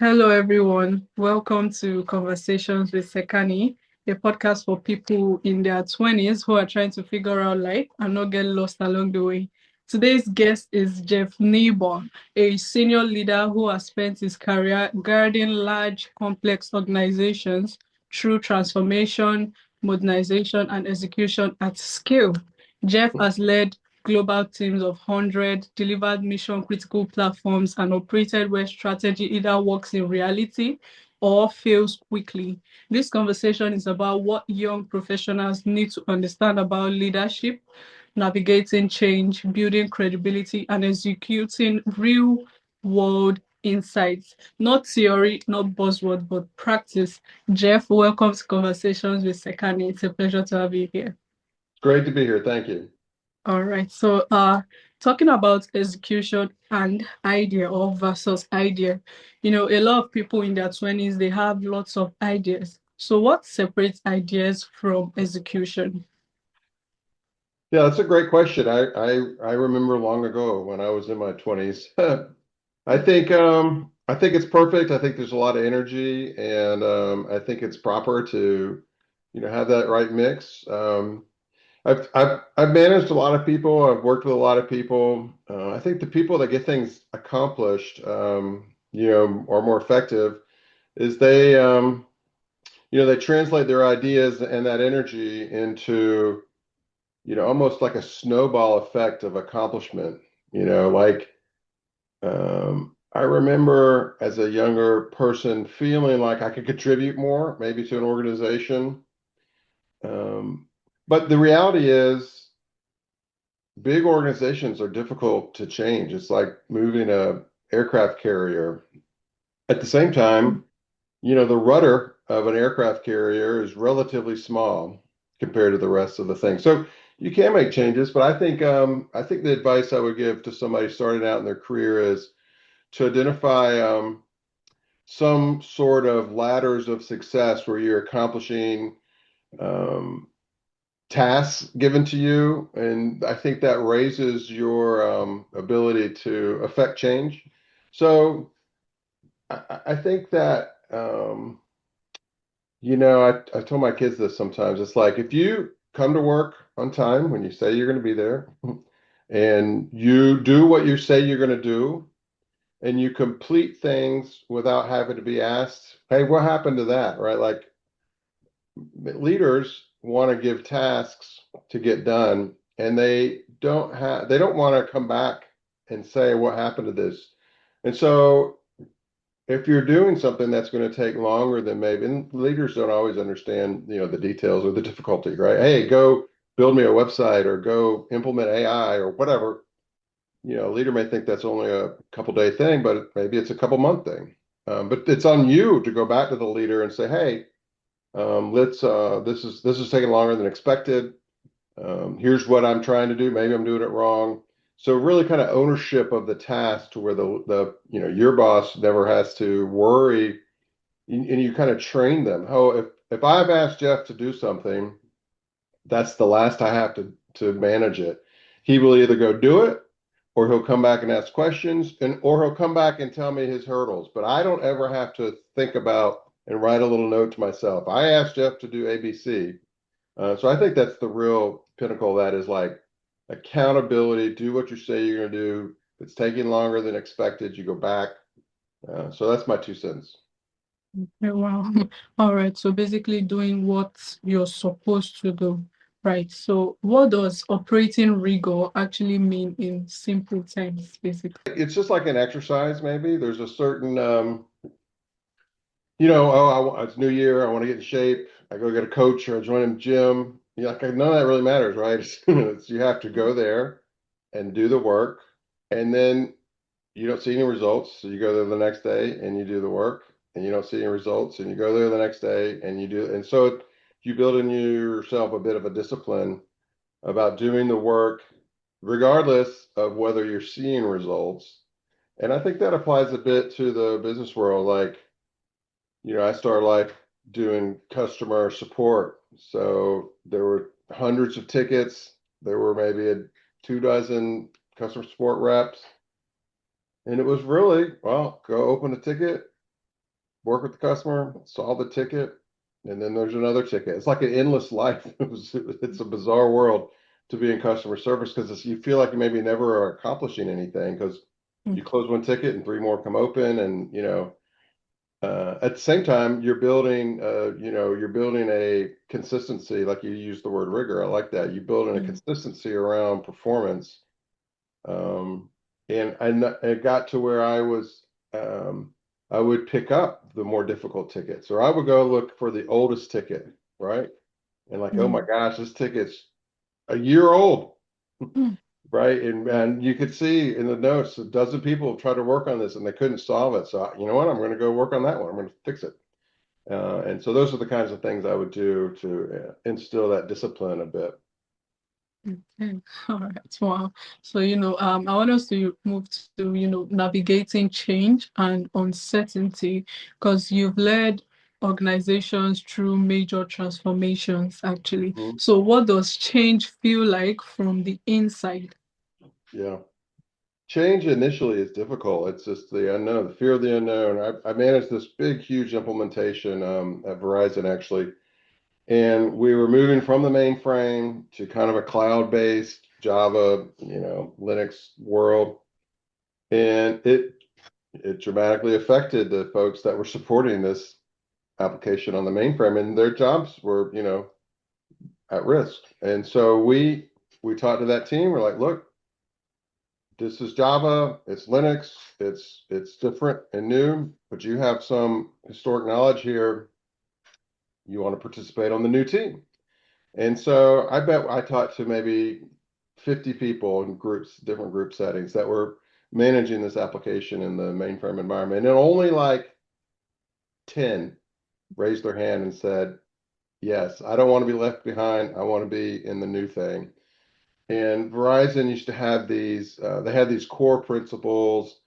Hello, everyone. Welcome to Conversations with Sekani, a podcast for people in their 20s who are trying to figure out life and not get lost along the way. Today's guest is Jeff Niebuhr, a senior leader who has spent his career guiding large, complex organizations through transformation, modernization, and execution at scale. Jeff has led global teams of 100, delivered mission critical platforms, and operated where strategy either works in reality or fails quickly. This conversation is about what young professionals need to understand about leadership, navigating change, building credibility, and executing real world insights. Not theory, not buzzword, but practice. Jeff, welcome to Conversations with Sekani. It's a pleasure to have you here. Great to be here. Thank you. All right. So, talking about execution and idea or versus idea, a lot of people in their 20s, they have lots of ideas. So, what separates ideas from execution? Yeah, that's a great question. I remember long ago when I was in my 20s. I think it's perfect. I think there's a lot of energy, and I think it's proper to have that right mix. I've managed a lot of people. I've worked with a lot of people. I think the people that get things accomplished, are more effective is they translate their ideas and that energy into almost like a snowball effect of accomplishment. Like I remember as a younger person feeling like I could contribute more, maybe to an organization. Um, but the reality is, big organizations are difficult to change. It's like moving a aircraft carrier. At the same time, the rudder of an aircraft carrier is relatively small compared to the rest of the thing. So you can make changes, but I think the advice I would give to somebody starting out in their career is to identify some sort of ladders of success where you're accomplishing um, tasks given to you, and I think that raises your ability to affect change. So I think that. I told my kids this sometimes. It's like if you come to work on time when you say you're going to be there, and you do what you say you're going to do, and you complete things without having to be asked, hey, what happened to that? Right? Like leaders want to give tasks to get done, and they don't want to come back and say what happened to this. And so if you're doing something that's going to take longer than maybe, and leaders don't always understand, the details or the difficulty, right? Hey, go build me a website or go implement AI or whatever. A leader may think that's only a couple day thing, but maybe it's a couple month thing. But it's on you to go back to the leader and say, hey, this is taking longer than expected. Here's what I'm trying to do. Maybe I'm doing it wrong. So really kind of ownership of the task to where your boss never has to worry, and you kind of train them. Oh, if I've asked Jeff to do something, that's the last I have to manage it. He will either go do it, or he'll come back and ask questions, or he'll come back and tell me his hurdles. But I don't ever have to think about and write a little note to myself. I asked Jeff to do ABC. So I think that's the real pinnacle of that is like accountability. Do what you say you're going to do. If it's taking longer than expected, you go back. So that's my 2 cents. Okay, wow. All right. So basically doing what you're supposed to do. Right. So what does operating rigor actually mean in simple terms, basically? It's just like an exercise, maybe. There's a certain, it's New Year. I want to get in shape. I go get a coach or I join a gym. Like none of that really matters, right? You have to go there and do the work, and then you don't see any results. So you go there the next day and you do the work, and you don't see any results, and you go there the next day and you do. And so you build in yourself a bit of a discipline about doing the work, regardless of whether you're seeing results. And I think that applies a bit to the business world. Like, I started life doing customer support. So there were hundreds of tickets. There were maybe 2 dozen customer support reps. And it was really, well, go open a ticket, work with the customer, solve the ticket, and then there's another ticket. It's like an endless life. It's a bizarre world to be in customer service because you feel like you maybe never are accomplishing anything because Mm, you close one ticket and three more come open, and at the same time you're building a consistency, like you use the word rigor. I like that. You're building a mm, consistency around performance. um, and it got to where um, I would pick up the more difficult tickets, or I would go look for the oldest ticket, right? And like, oh my mm, gosh, this ticket's a year old, mm. right? And you could see in the notes a dozen people try to work on this and they couldn't solve it. So you know what? I'm going to go work on that one. I'm going to fix it. And so those are the kinds of things I would do to instill that discipline a bit. Okay. All right. Wow. So, I want us to move to, navigating change and uncertainty because you've led organizations through major transformations, actually. Mhm. So, what does change feel like from the inside? Yeah. Change initially is difficult. It's just the unknown, the fear of the unknown. I managed this big, huge implementation at Verizon actually, and we were moving from the mainframe to kind of a cloud-based Java, Linux world, and it dramatically affected the folks that were supporting this application on the mainframe, and their jobs were, at risk. And so we talked to that team. We're like, look, this is Java, it's Linux, it's different and new, but you have some historic knowledge here. You want to participate on the new team. And so I bet I talked to maybe 50 people in groups, different group settings that were managing this application in the mainframe environment. And only like 10 raised their hand and said, yes, I don't want to be left behind. I want to be in the new thing. And Verizon used to have they had these core principles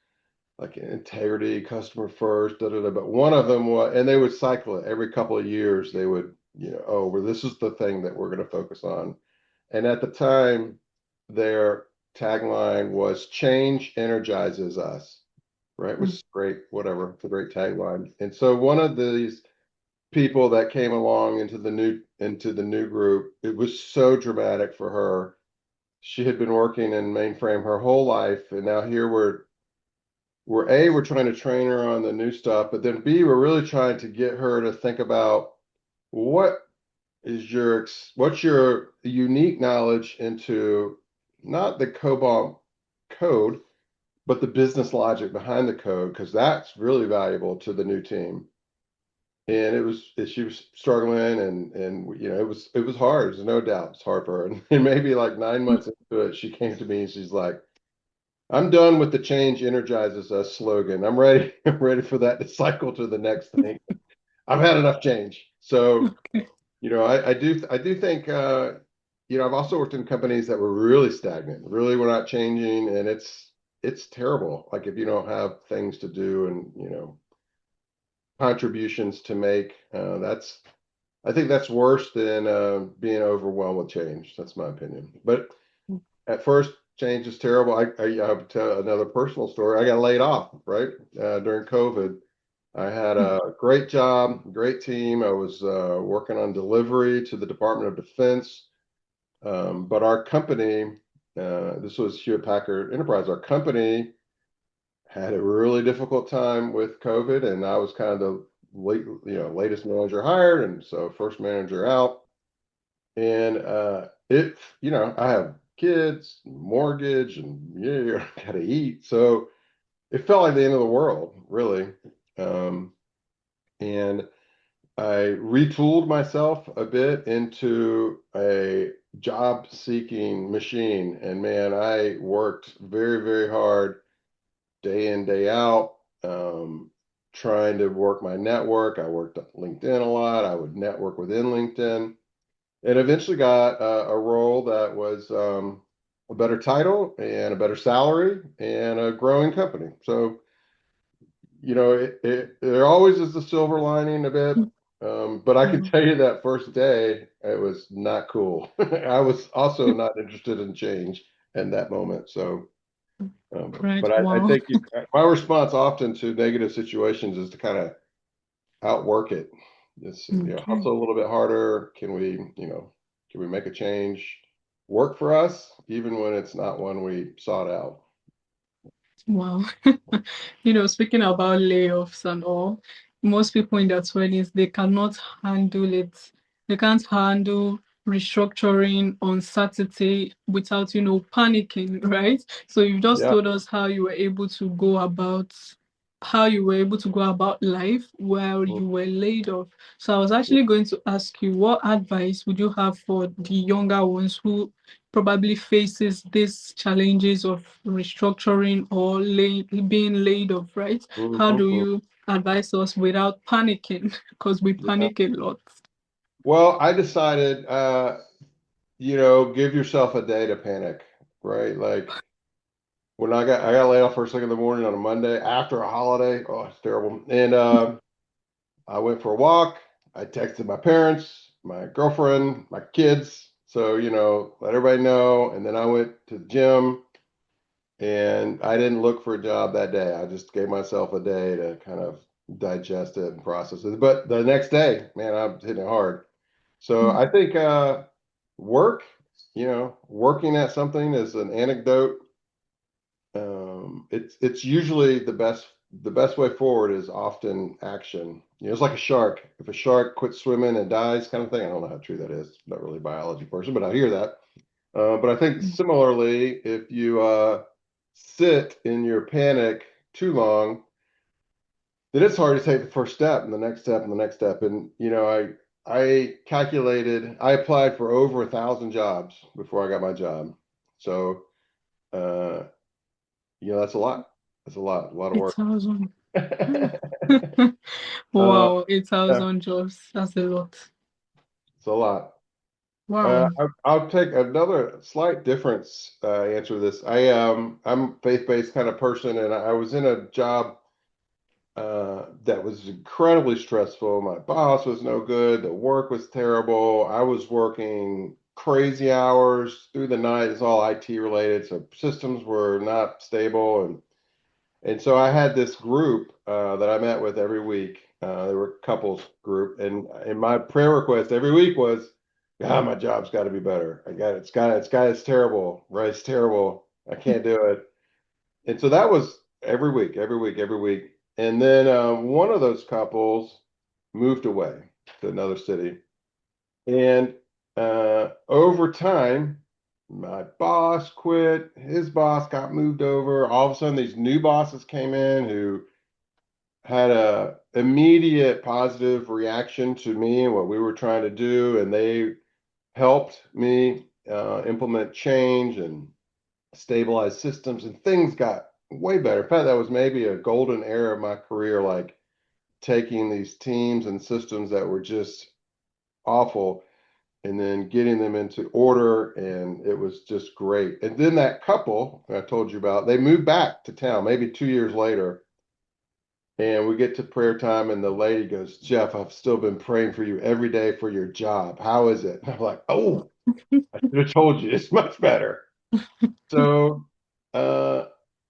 like integrity, customer first, da da da. But one of them was, and they would cycle it every couple of years. They would, oh, well, this is the thing that we're going to focus on. And at the time, their tagline was "Change energizes us," right? Which Mm, is great, whatever. It's a great tagline. And so one of these people that came along into the new group, it was so dramatic for her. She had been working in mainframe her whole life, and now here we're trying to train her on the new stuff, but then B, we're really trying to get her to think about what what's your unique knowledge into not the COBOL code, but the business logic behind the code, because that's really valuable to the new team. And she was struggling, and it was hard. There's no doubt it's hard for her. And maybe like 9 months into it, she came to me and she's like, I'm done with the change energizes us slogan. I'm ready. I'm ready for that to cycle to the next thing. I've had enough change. So, okay. I do think, I've also worked in companies that were really stagnant, really were not changing, and it's terrible. Like if you don't have things to do and, contributions to make, I think that's worse than being overwhelmed with change. That's my opinion. But at first, change is terrible. I'll tell another personal story. I got laid off, right? During COVID. I had Mm, a great job, great team. I was working on delivery to the Department of Defense. But our company, this was Hewlett Packard Enterprise, our company had a really difficult time with COVID, and I was kind of the latest manager hired, and so first manager out. And I have kids, mortgage, and gotta eat. So it felt like the end of the world, really. Um, and I retooled myself a bit into a job seeking machine. And man, I worked very, very hard day in, day out, trying to work my network. I worked at LinkedIn a lot. I would network within LinkedIn, and eventually got a role that was a better title and a better salary and a growing company. So, there always is the silver lining a bit. mm, But I can mm, tell you that first day, it was not cool. I was also not interested in change in that moment. So, right. but I Wow. think my response often to negative situations is to kind of outwork it. Just, Okay. hustle a little bit harder. Can we make a change work for us, even when it's not one we sought out? Wow. Speaking about layoffs and all, most people in their 20s, they cannot handle it. They can't handle restructuring, uncertainty without, panicking, right? So you just Yeah. told us how you were able to go about life while Mm, you were laid off. So I was yeah. actually going to ask you, what advice would you have for the younger ones who probably faces these challenges of restructuring or being laid off, right? How do Mhm. you advise us without panicking? Because we Yeah. panic a lot. Well, I decided, give yourself a day to panic, right? Like when I got laid off first thing in the morning on a Monday after a holiday. Oh, it's terrible. And I went for a walk. I texted my parents, my girlfriend, my kids. So, let everybody know. And then I went to the gym and I didn't look for a job that day. I just gave myself a day to kind of digest it and process it. But the next day, man, I'm hitting it hard. So Mm. I think work, working at something is an anecdote. It's usually the best way forward is often action. It's like a shark. If a shark quits swimming and dies, kind of thing. I don't know how true that is. I'm not really a biology person, but I hear that. But I think similarly, if you sit in your panic too long, then it's hard to take the first step and the next step and the next step. And I calculated, I applied for over 1,000 jobs before I got my job. So uh, that's a lot. That's a lot of work. 8,000. uh, Wow, yeah, 8,000 jobs. That's a lot. it's a lot. Wow. I'll take another slight difference answer to this. I'm a faith-based kind of person, and I was in a job that was incredibly stressful. My boss was no good. The work was terrible. I was working crazy hours through the night. It's all IT related, so systems were not stable, and so I had this group that I met with every week. They were a couples group, and my prayer request every week was, "God, my job's got to be better. It's terrible, right? It's terrible. I can't do it." And so that was every week, every week, every week. And then one of those couples moved away to another city. And over time, my boss quit, his boss got moved over. All of a sudden, these new bosses came in who had a immediate positive reaction to me and what we were trying to do, and they helped me implement change and stabilize systems, and things got way better. In fact, that was maybe a golden era of my career, like taking these teams and systems that were just awful and then getting them into order, and it was just great. And then that couple I told you about, they moved back to town maybe 2 years later, and we get to prayer time, and the lady goes, "Jeff, I've still been praying for you every day for your job. How is it?" And I'm like, "Oh, I should have told you it's much better." So, uh,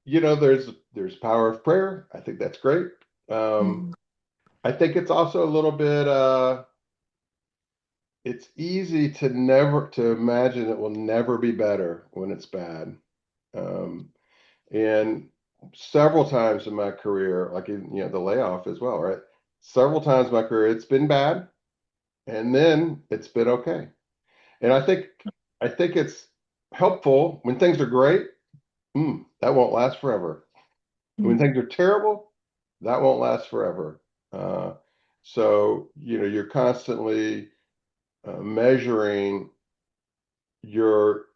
there's power of prayer. I think that's great. Um, Mm. I think it's also a little bit it's easy to imagine it will never be better when it's bad. Um, and several times in my career, like the layoff as well, right? Several times in my career, it's been bad, and then it's been okay. And I think it's helpful when things are great. That won't last forever. When Mm. things are terrible, that won't last forever. Uh, so, you're constantly measuring your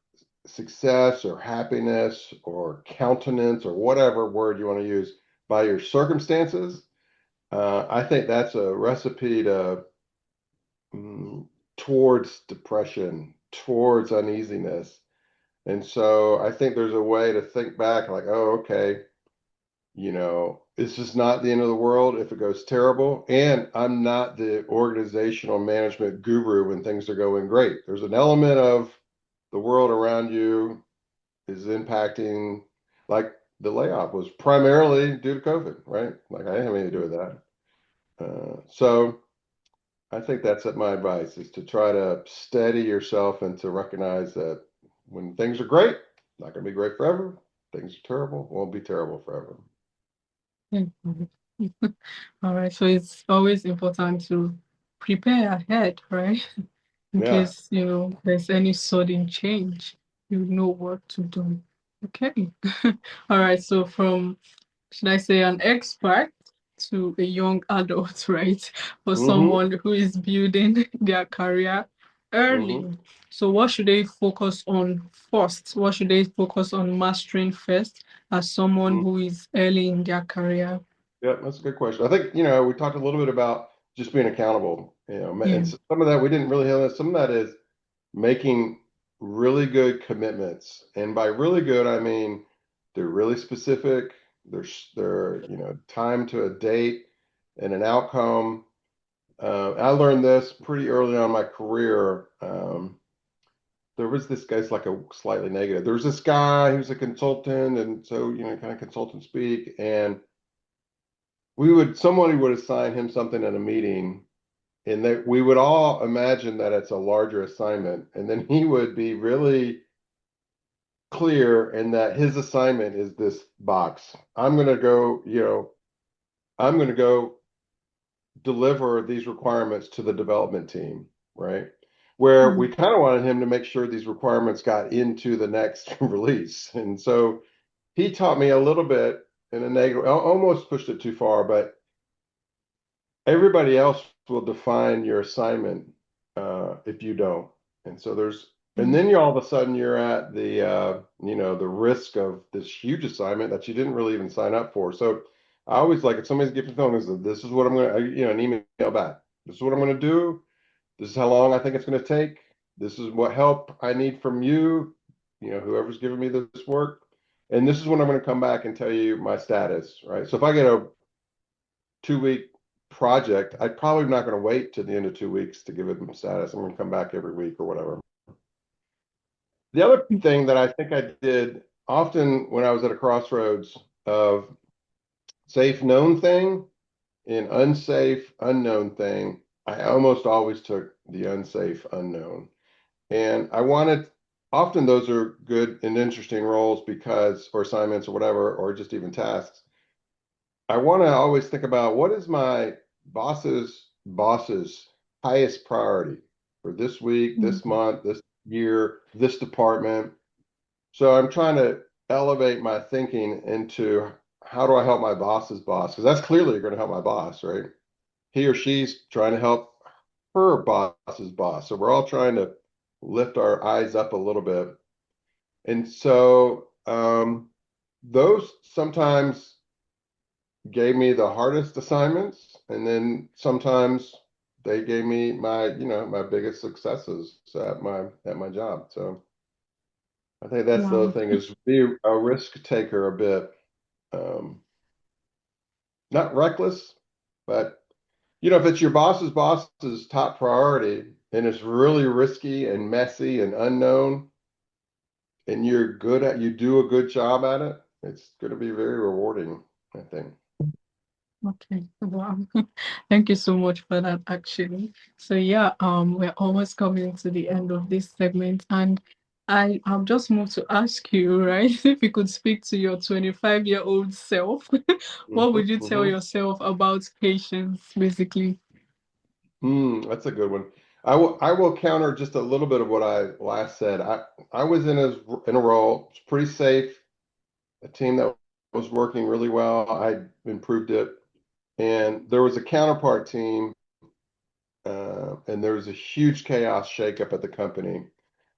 success or happiness or countenance or whatever word you want to use by your circumstances. I think that's a recipe mm, towards depression, towards uneasiness. And so I think there's a way to think back like, oh, okay, it's just not the end of the world if it goes terrible. And I'm not the organizational management guru when things are going great. There's an element of the world around you is impacting, like the layoff was primarily due to COVID, right? Like I didn't have anything to do with that. So I think that's my advice is to try to steady yourself and to recognize that when things are great, not going to be great forever. Things are terrible, won't be terrible forever. Mhm. All right, so it's always important to prepare ahead, right? In Yeah. case, there's any sudden change, you know what to do. Okay. All right, so from, should I say, an expert to a young adult, right? For Mm-hmm. someone who is building their career Mm-hmm. early. So what should they focus on first? What should they focus on mastering first as someone Mm-hmm. who is early in their career? Yeah, that's a good question. I think, we talked a little bit about just being accountable, Yeah. and some of that we didn't really hit. Some of that is making really good commitments. And by really good, I mean they're really specific. They're time to a date and an outcome. I learned this pretty early on in my career. There was this guy's like a slightly negative. There was this guy who's a consultant, and so kind of consultant speak, and somebody would assign him something at a meeting, and that we would all imagine that it's a larger assignment, and then he would be really clear in that his assignment is this box. I'm going to go deliver these requirements to the development team, right? Where we Mm, kind of wanted him to make sure these requirements got into the next release. And so he taught me a little bit in a negative, almost pushed it too far, but everybody else will define your assignment if you don't. And so and mm, then you all of a sudden you're at the risk of this huge assignment that you didn't really even sign up for. So I always like if somebody's giving phone is this is what I'm going to, an email back. This is what I'm going to do. This is how long I think it's going to take. This is what help I need from you, whoever's giving me this work. And this is when I'm going to come back and tell you my status, right? So if I get a 2 week project, I'm probably not going to wait to the end of 2 weeks to give it status. I'm going to come back every week or whatever. The other mm. thing that I think I did often when I was at a crossroads of safe known thing and unsafe unknown thing, I almost always took the unsafe unknown. And often those are good and interesting roles or assignments or whatever, or just even tasks. I want to always think about what is my boss's highest priority for this week, this Mm. month, this year, this department. So I'm trying to elevate my thinking into how do I help my boss's boss? Because that's clearly going to help my boss, right? He or she's trying to help her boss's boss. So we're all trying to lift our eyes up a little bit. And so those sometimes gave me the hardest assignments, and then sometimes they gave me my biggest successes at my job. So I think that's the other Wow. thing is be a risk taker a bit, um, not reckless, but if it's your boss's top priority and it's really risky and messy and unknown, and you do a good job at it, it's going to be very rewarding, I think. Okay. Wow. Thank you so much for that, actually. So yeah, we're almost coming to the end of this segment, and I'm just moved to ask you, right, if you could speak to your 25-year-old self, what would you tell Hmm. yourself about patience, basically? That's a good one. I will counter just a little bit of what I last said. I was in a role, it's pretty safe, a team that was working really well. I improved it, and there was a counterpart team, and there was a huge chaos shakeup at the company.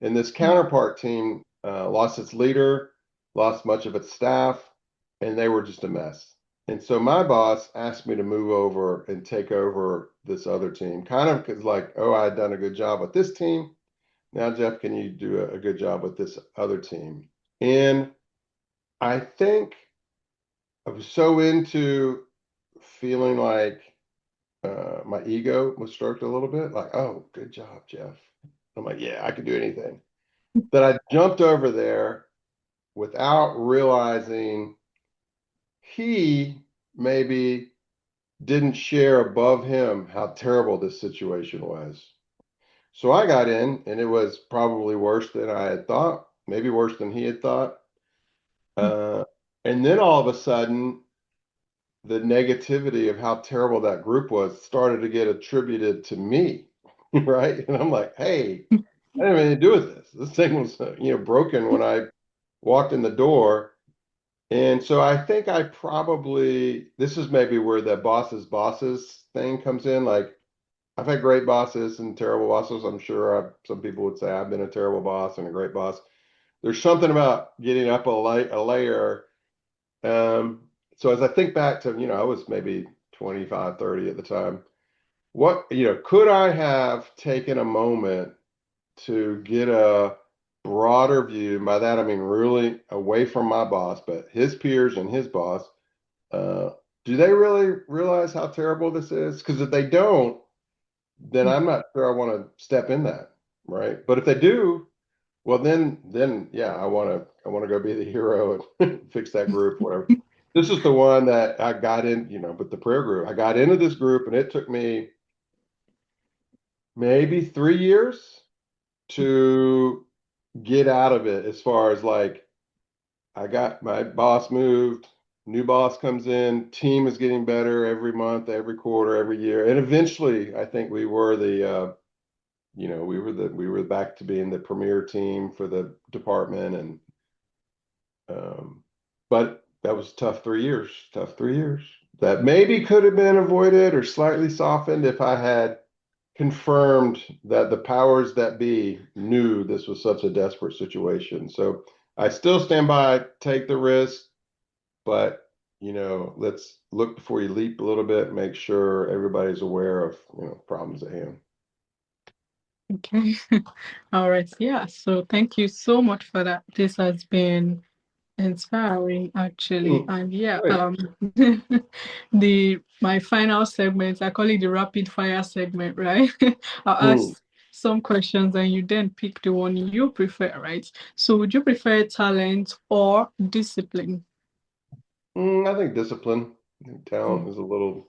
And this Mm. counterpart team lost its leader, lost much of its staff, and they were just a mess. And so my boss asked me to move over and take over this other team, kind of because like, oh, I had done a good job with this team. Now, Jeff, can you do a good job with this other team? And I think I was so into feeling like my ego was stroked a little bit, like, oh, good job, Jeff. I'm like, yeah, I can do anything. That I jumped over there without realizing he maybe didn't share above him how terrible this situation was. So I got in, and it was probably worse than I had thought, maybe worse than he had thought. Uh, and then all of a sudden, the negativity of how terrible that group was started to get attributed to me, right? And I'm like, hey, I didn't have anything to do with this. This thing was, broken when I walked in the door. And so I think I probably, this is maybe where the bosses thing comes in. Like, I've had great bosses and terrible bosses. I'm sure some people would say I've been a terrible boss and a great boss. There's something about getting up a layer. Um, so as I think back to, I was maybe 25, 30 at the time. Could I have taken a moment to get a broader view? And by that, I mean really away from my boss, but his peers and his boss. Uh, do they really realize how terrible this is? Because if they don't, then I'm not sure I want to step in that, right? But if they do, well, then yeah, I want to go be the hero and fix that group, whatever. This is the one that I got in, with the prayer group. I got into this group, and it took me maybe 3 years to get out of it. As far as like, I got my boss moved, new boss comes in, team is getting better every month, every quarter, every year, and eventually, I think we were we were back to being the premier team for the department. And but that was tough 3 years that maybe could have been avoided or slightly softened if I had confirmed that the powers that be knew this was such a desperate situation. So I still stand by, take the risk, but let's look before you leap a little bit, make sure everybody's aware of problems at hand. Okay. All right. Yeah. So thank you so much for that. This has been inspiring, actually. Hmm, And yeah, great. the my final segment, I call it the rapid fire segment, right? I'll Hmm. ask some questions and you then pick the one you prefer, right? So would you prefer talent or discipline? I think discipline. I think talent Mm. is a little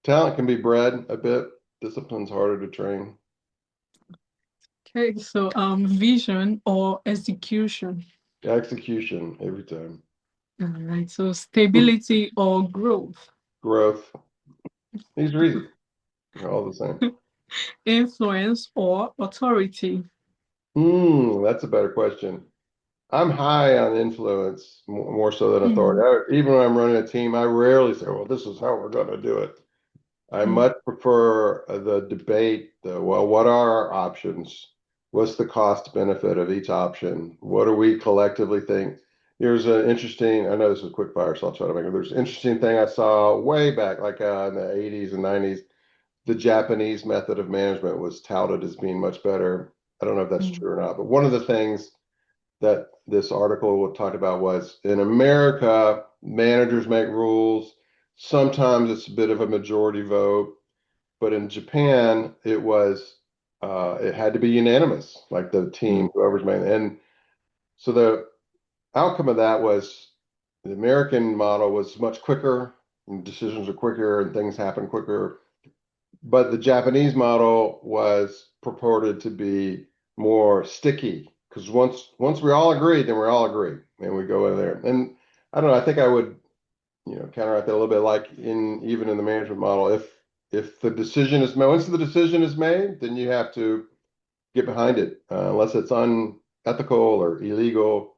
talent can be bred a bit. Discipline's harder to train. Okay, so vision or execution? Execution every time. All right, so stability or growth? Growth. These are easy. They're all the same. Influence or authority? That's a better question. I'm high on influence more so than authority. Mm, Even when I'm running a team, I rarely say, well, this is how we're going to do it. I mm, much prefer the debate, well, what are our options? What's the cost benefit of each option? What do we collectively think? Here's an interesting, I know this is a quick fire, so I'll try to make it. There's an interesting thing I saw way back, like in the 80s and 90s. The Japanese method of management was touted as being much better. I don't know if that's mm, true or not, but one of the things that this article talked about was in America, managers make rules. Sometimes it's a bit of a majority vote, but in Japan, it had to be unanimous, like the mm, team, whoever's made it. And so the outcome of that was the American model was much quicker, and decisions are quicker, and things happen quicker. But the Japanese model was purported to be more sticky because once we all agree, then we all agree, and we go in there. And I don't know. I think I would counteract that a little bit, like even in the management model. If the decision is made, once the decision is made, then you have to get behind it, unless it's unethical or illegal.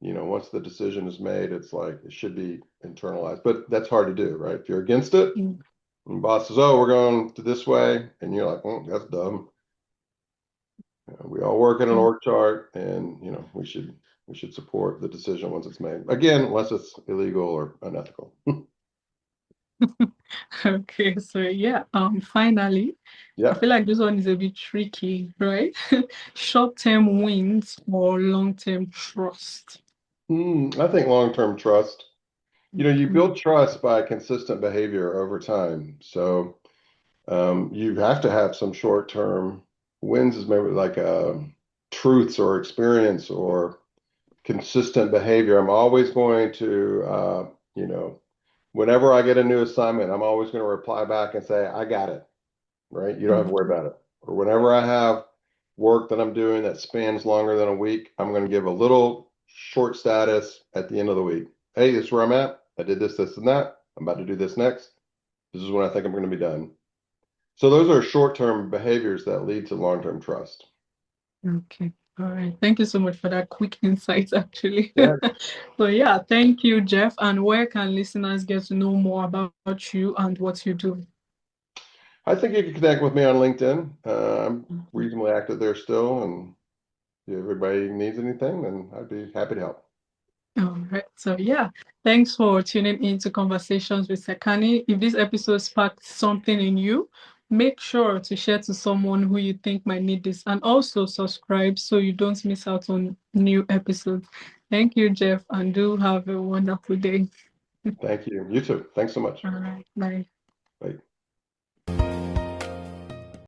Once the decision is made, it's like it should be internalized. But that's hard to do, right? If you're against it, mm, and the boss says, "Oh, we're going to this way," and you're like, "Oh, that's dumb." We all work in an mm. org chart, and we should support the decision once it's made. Again, unless it's illegal or unethical. Okay, so yeah, finally, I Yeah. feel like this one is a bit tricky, right? Short-term wins or long-term trust? I think long-term trust. You Mm, build trust by consistent behavior over time. So you have to have some short-term wins, is maybe like truths or experience or consistent behavior. I'm always going to, whenever I get a new assignment, I'm always going to reply back and say, I got it, right? You don't have to worry about it. Or whenever I have work that I'm doing that spans longer than a week, I'm going to give a little short status at the end of the week. Hey, this is where I'm at. I did this, this, and that. I'm about to do this next. This is when I think I'm going to be done. So those are short-term behaviors that lead to long-term trust. Okay. All right. Thank you so much for that quick insight, actually. Yeah, So yeah, thank you, Jeff. And where can listeners get to know more about you and what you do? I think you can connect with me on LinkedIn. I'm reasonably active there still, and if everybody needs anything, then I'd be happy to help. All right. So yeah, thanks for tuning in to Conversations with Sekani. If this episode sparked something in you, make sure to share to someone who you think might need this, and also subscribe so you don't miss out on new episodes. Thank you, Jeff, and do have a wonderful day. Thank you. You too. Thanks so much. All right. Bye.